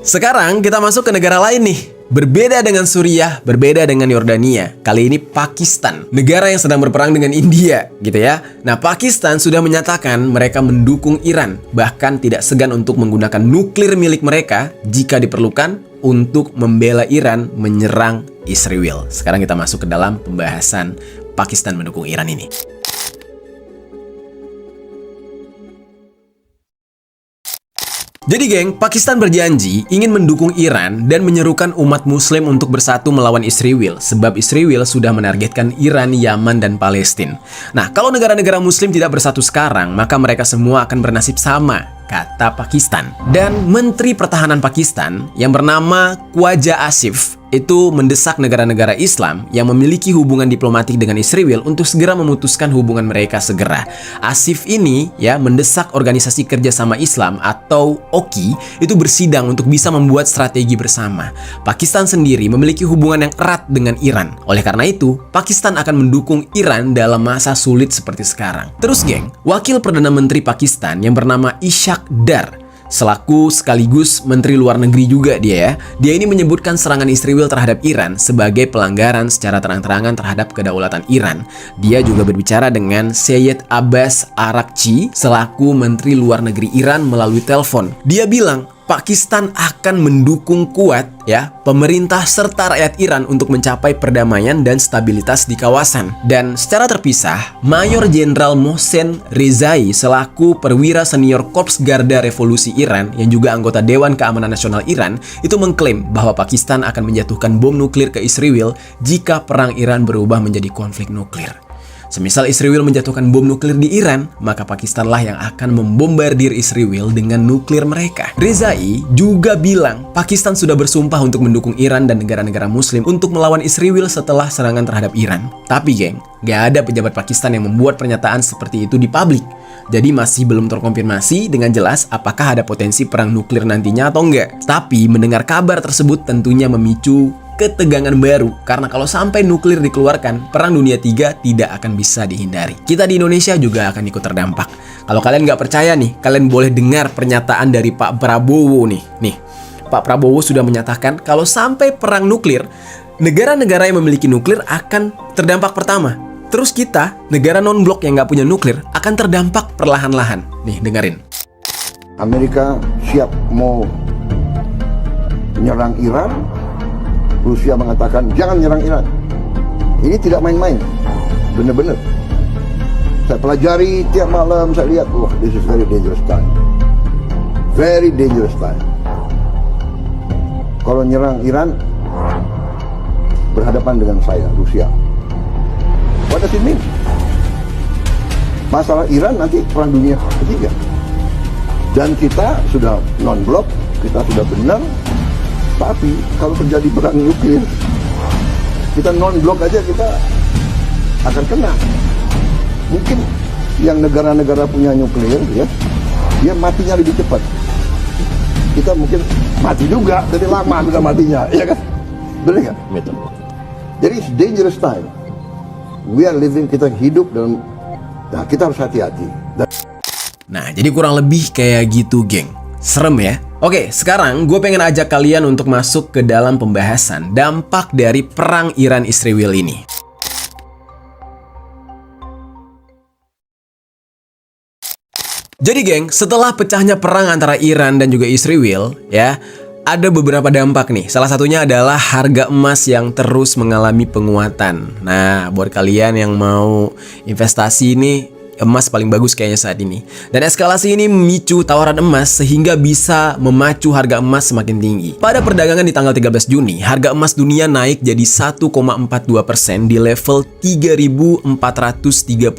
Sekarang kita masuk ke negara lain nih. Berbeda dengan Suriah, berbeda dengan Yordania. Kali ini Pakistan, negara yang sedang berperang dengan India, gitu ya. Nah, Pakistan sudah menyatakan mereka mendukung Iran, bahkan tidak segan untuk menggunakan nuklir milik mereka jika diperlukan untuk membela Iran menyerang Israel. Sekarang kita masuk ke dalam pembahasan Pakistan mendukung Iran ini. Jadi geng, Pakistan berjanji ingin mendukung Iran dan menyerukan umat muslim untuk bersatu melawan Israel sebab Israel sudah menargetkan Iran, Yaman, dan Palestina. Nah, kalau negara-negara muslim tidak bersatu sekarang, maka mereka semua akan bernasib sama, kata Pakistan. Dan Menteri Pertahanan Pakistan yang bernama Khwaja Asif itu mendesak negara-negara Islam yang memiliki hubungan diplomatik dengan Israel untuk segera memutuskan hubungan mereka segera. Asif ini ya mendesak Organisasi Kerjasama Islam atau OKI itu bersidang untuk bisa membuat strategi bersama. Pakistan sendiri memiliki hubungan yang erat dengan Iran. Oleh karena itu, Pakistan akan mendukung Iran dalam masa sulit seperti sekarang. Terus geng, Wakil Perdana Menteri Pakistan yang bernama Ishaq Dar selaku sekaligus Menteri Luar Negeri juga dia ini menyebutkan serangan Israel terhadap Iran sebagai pelanggaran secara terang-terangan terhadap kedaulatan Iran. Dia juga berbicara dengan Syed Abbas Araghchi selaku Menteri Luar Negeri Iran melalui telepon. Dia bilang Pakistan akan mendukung kuat ya pemerintah serta rakyat Iran untuk mencapai perdamaian dan stabilitas di kawasan. Dan secara terpisah, Mayor Jenderal Mohsen Rezai selaku perwira senior Korps Garda Revolusi Iran yang juga anggota Dewan Keamanan Nasional Iran itu mengklaim bahwa Pakistan akan menjatuhkan bom nuklir ke Israel jika perang Iran berubah menjadi konflik nuklir. Semisal Israel menjatuhkan bom nuklir di Iran, maka Pakistanlah yang akan membombardir Israel dengan nuklir mereka. Rezai juga bilang Pakistan sudah bersumpah untuk mendukung Iran dan negara-negara muslim untuk melawan Israel setelah serangan terhadap Iran. Tapi geng, gak ada pejabat Pakistan yang membuat pernyataan seperti itu di publik. Jadi masih belum terkonfirmasi dengan jelas apakah ada potensi perang nuklir nantinya atau enggak. Tapi mendengar kabar tersebut tentunya memicu ketegangan baru, karena kalau sampai nuklir dikeluarkan, perang dunia 3 tidak akan bisa dihindari. Kita di Indonesia juga akan ikut terdampak. Kalau kalian nggak percaya nih, kalian boleh dengar pernyataan dari Pak Prabowo nih. Pak Prabowo sudah menyatakan kalau sampai perang nuklir, negara-negara yang memiliki nuklir akan terdampak pertama. Terus kita, negara non-blok yang nggak punya nuklir, akan terdampak perlahan-lahan. Nih, dengerin. Amerika siap mau menyerang Iran. Rusia mengatakan jangan menyerang Iran. Ini tidak main-main, benar-benar. Saya pelajari tiap malam, saya lihat, wah, this is very dangerous time. Very dangerous time. Kalau nyerang Iran, berhadapan dengan saya, Rusia. What does it mean? Masalah Iran nanti perang dunia ketiga. Dan kita sudah non-blok, kita sudah benar. Tapi kalau terjadi perang nuklir, kita non-blok aja kita akan kena. Mungkin yang negara-negara punya nuklir, ya, dia matinya lebih cepat. Kita mungkin mati juga, jadi lama sudah matinya, ya kan? Benar nggak? Betul. Jadi it's dangerous time. We are living, kita hidup dalam, nah kita harus hati-hati. Nah, jadi kurang lebih kayak gitu, geng. Serem ya? Oke, sekarang gue pengen ajak kalian untuk masuk ke dalam pembahasan dampak dari perang Iran-Israel ini. Jadi geng, setelah pecahnya perang antara Iran dan juga Israel, ya, ada beberapa dampak nih. Salah satunya adalah harga emas yang terus mengalami penguatan. Nah, buat kalian yang mau investasi ini, emas paling bagus kayaknya saat ini. Dan eskalasi ini memicu tawaran emas sehingga bisa memacu harga emas semakin tinggi. Pada perdagangan di tanggal 13 Juni, harga emas dunia naik jadi 1,42% di level 3.432,18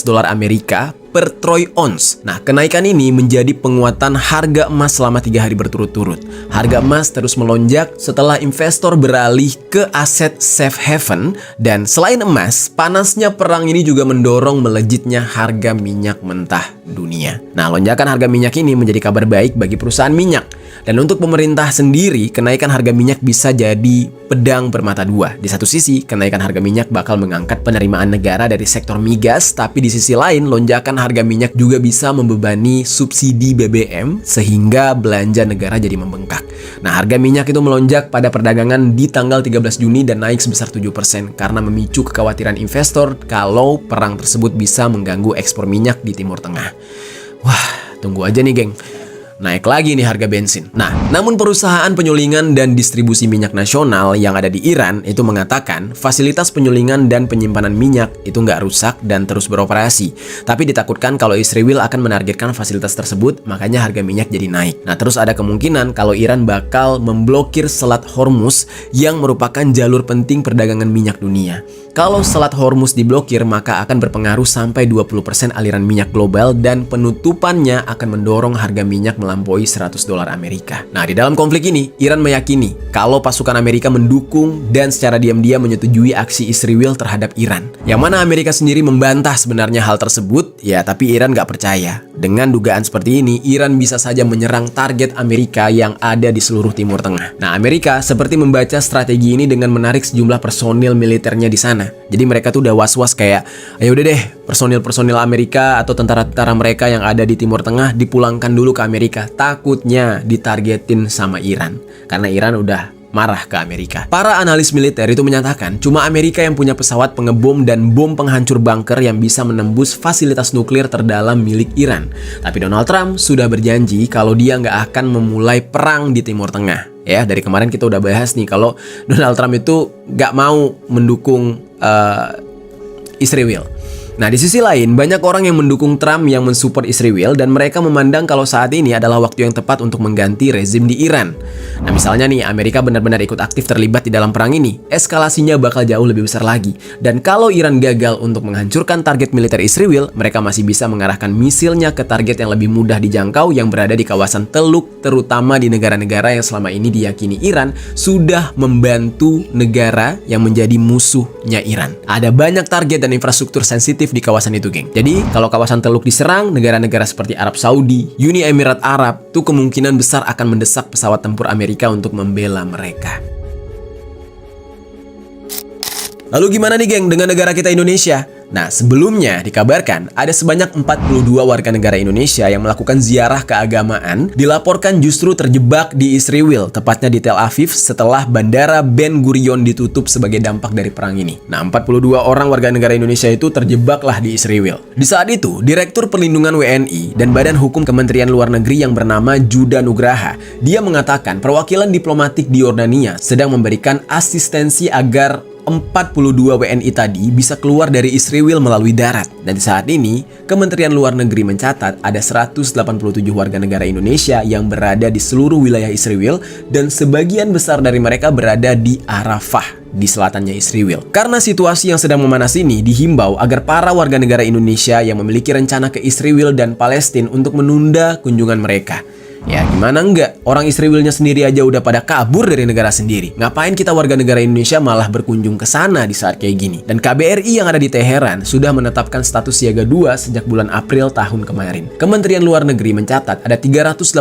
dolar Amerika per troy ounce. Nah, kenaikan ini menjadi penguatan harga emas selama 3 hari berturut-turut. Harga emas terus melonjak setelah investor beralih ke aset safe haven. Dan selain emas, panasnya perang ini juga mendorong melejitnya harga minyak mentah dunia. Nah, lonjakan harga minyak ini menjadi kabar baik bagi perusahaan minyak. Dan untuk pemerintah sendiri, kenaikan harga minyak bisa jadi pedang bermata dua. Di satu sisi, kenaikan harga minyak bakal mengangkat penerimaan negara dari sektor migas, tapi di sisi lain, lonjakan harga minyak juga bisa membebani subsidi BBM sehingga belanja negara jadi membengkak. Nah, harga minyak itu melonjak pada perdagangan di tanggal 13 Juni dan naik sebesar 7% karena memicu kekhawatiran investor kalau perang tersebut bisa mengganggu ekspor minyak di Timur Tengah. Wah, tunggu aja nih, geng. Naik lagi nih harga bensin. Nah, namun perusahaan penyulingan dan distribusi minyak nasional yang ada di Iran itu mengatakan fasilitas penyulingan dan penyimpanan minyak itu nggak rusak dan terus beroperasi. Tapi ditakutkan kalau Israel akan menargetkan fasilitas tersebut, makanya harga minyak jadi naik. Nah, terus ada kemungkinan kalau Iran bakal memblokir Selat Hormuz yang merupakan jalur penting perdagangan minyak dunia. Kalau Selat Hormuz diblokir, maka akan berpengaruh sampai 20% aliran minyak global dan penutupannya akan mendorong harga minyak melampaui 100 dolar Amerika. Nah, di dalam konflik ini, Iran meyakini kalau pasukan Amerika mendukung dan secara diam-diam menyetujui aksi Israel terhadap Iran. Yang mana Amerika sendiri membantah sebenarnya hal tersebut, ya tapi Iran nggak percaya. Dengan dugaan seperti ini, Iran bisa saja menyerang target Amerika yang ada di seluruh Timur Tengah. Nah, Amerika seperti membaca strategi ini dengan menarik sejumlah personil militernya di sana. Jadi mereka tuh udah was-was kayak, ayo udah deh, personil-personil Amerika atau tentara-tentara mereka yang ada di Timur Tengah dipulangkan dulu ke Amerika. Takutnya ditargetin sama Iran, karena Iran udah marah ke Amerika. Para analis militer itu menyatakan cuma Amerika yang punya pesawat pengebom dan bom penghancur bunker yang bisa menembus fasilitas nuklir terdalam milik Iran. Tapi Donald Trump sudah berjanji kalau dia nggak akan memulai perang di Timur Tengah. Ya, dari kemarin kita udah bahas nih kalau Donald Trump itu nggak mau mendukung Israel. Nah, di sisi lain, banyak orang yang mendukung Trump yang mensupport Israel dan mereka memandang kalau saat ini adalah waktu yang tepat untuk mengganti rezim di Iran. Nah, misalnya nih, Amerika benar-benar ikut aktif terlibat di dalam perang ini, eskalasinya bakal jauh lebih besar lagi. Dan kalau Iran gagal untuk menghancurkan target militer Israel, mereka masih bisa mengarahkan misilnya ke target yang lebih mudah dijangkau yang berada di kawasan Teluk, terutama di negara-negara yang selama ini diyakini Iran sudah membantu negara yang menjadi musuhnya Iran. Ada banyak target dan infrastruktur sensitif di kawasan itu, geng. Jadi, kalau kawasan Teluk diserang, negara-negara seperti Arab Saudi, Uni Emirat Arab, tuh kemungkinan besar akan mendesak pesawat tempur Amerika untuk membela mereka. Lalu gimana nih geng dengan negara kita Indonesia? Nah, sebelumnya dikabarkan ada sebanyak 42 warga negara Indonesia yang melakukan ziarah keagamaan dilaporkan justru terjebak di Israel, tepatnya di Tel Aviv setelah Bandara Ben Gurion ditutup sebagai dampak dari perang ini. Nah, 42 orang warga negara Indonesia itu terjebaklah di Israel. Di saat itu, Direktur Perlindungan WNI dan Badan Hukum Kementerian Luar Negeri yang bernama Juda Nugraha, dia mengatakan perwakilan diplomatik di Yordania sedang memberikan asistensi agar 42 WNI tadi bisa keluar dari Israel melalui darat. Dan saat ini, Kementerian Luar Negeri mencatat ada 187 warga negara Indonesia yang berada di seluruh wilayah Israel dan sebagian besar dari mereka berada di Arafah, di selatannya Israel. Karena situasi yang sedang memanas ini, dihimbau agar para warga negara Indonesia yang memiliki rencana ke Israel dan Palestina untuk menunda kunjungan mereka. Ya gimana enggak, orang Israelnya sendiri aja udah pada kabur dari negara sendiri. Ngapain kita warga negara Indonesia malah berkunjung ke sana di saat kayak gini? Dan KBRI yang ada di Teheran sudah menetapkan status siaga 2 sejak bulan April tahun kemarin. Kementerian Luar Negeri mencatat ada 386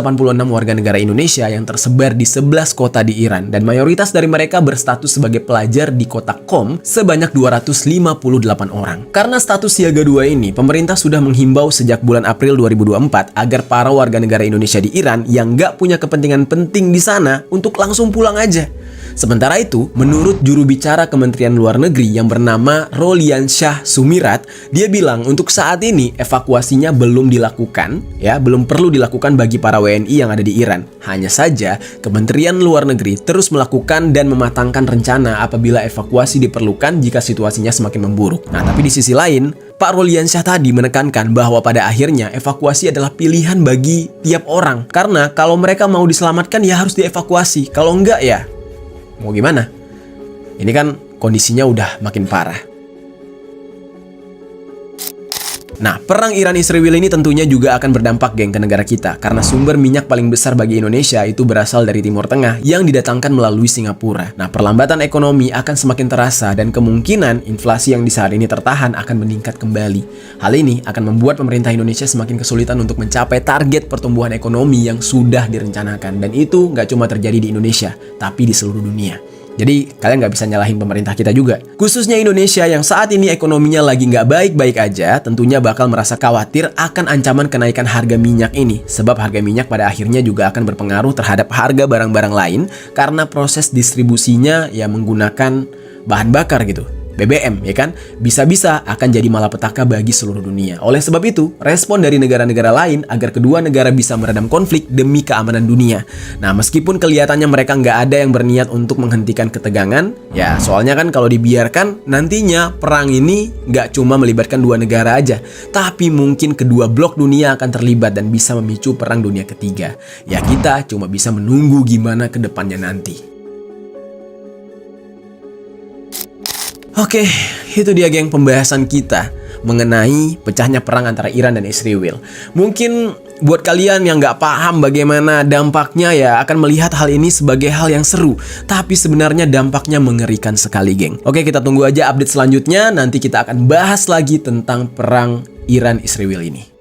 warga negara Indonesia yang tersebar di 11 kota di Iran, dan mayoritas dari mereka berstatus sebagai pelajar di kota Qom sebanyak 258 orang. Karena status siaga 2 ini, pemerintah sudah menghimbau sejak bulan April 2024 agar para warga negara Indonesia di Iran yang nggak punya kepentingan penting di sana untuk langsung pulang aja. Sementara itu, menurut juru bicara Kementerian Luar Negeri yang bernama Roliansyah Sumirat, dia bilang untuk saat ini evakuasinya belum dilakukan, ya, belum perlu dilakukan bagi para WNI yang ada di Iran. Hanya saja, Kementerian Luar Negeri terus melakukan dan mematangkan rencana apabila evakuasi diperlukan jika situasinya semakin memburuk. Nah, tapi di sisi lain, Pak Roliansyah tadi menekankan bahwa pada akhirnya evakuasi adalah pilihan bagi tiap orang. Karena kalau mereka mau diselamatkan ya harus dievakuasi. Kalau enggak ya mau gimana? Ini kan kondisinya udah makin parah. Nah, perang Iran-Israel ini tentunya juga akan berdampak geng ke negara kita, karena sumber minyak paling besar bagi Indonesia itu berasal dari Timur Tengah yang didatangkan melalui Singapura. Nah, perlambatan ekonomi akan semakin terasa dan kemungkinan inflasi yang di saat ini tertahan akan meningkat kembali. Hal ini akan membuat pemerintah Indonesia semakin kesulitan untuk mencapai target pertumbuhan ekonomi yang sudah direncanakan, dan itu nggak cuma terjadi di Indonesia, tapi di seluruh dunia. Jadi kalian nggak bisa nyalahin pemerintah kita juga. Khususnya Indonesia yang saat ini ekonominya lagi nggak baik-baik aja, tentunya bakal merasa khawatir akan ancaman kenaikan harga minyak ini. Sebab harga minyak pada akhirnya juga akan berpengaruh terhadap harga barang-barang lain karena proses distribusinya ya menggunakan bahan bakar gitu. BBM, ya kan? Bisa-bisa akan jadi malapetaka bagi seluruh dunia. Oleh sebab itu, respon dari negara-negara lain agar kedua negara bisa meredam konflik demi keamanan dunia. Nah, meskipun kelihatannya mereka nggak ada yang berniat untuk menghentikan ketegangan, ya soalnya kan kalau dibiarkan, nantinya perang ini nggak cuma melibatkan dua negara aja, tapi mungkin kedua blok dunia akan terlibat dan bisa memicu perang dunia ketiga. Ya kita cuma bisa menunggu gimana ke depannya nanti. Oke, itu dia geng pembahasan kita mengenai pecahnya perang antara Iran dan Israel. Mungkin buat kalian yang nggak paham bagaimana dampaknya ya akan melihat hal ini sebagai hal yang seru. Tapi sebenarnya dampaknya mengerikan sekali geng. Oke, kita tunggu aja update selanjutnya. Nanti kita akan bahas lagi tentang perang Iran-Israel ini.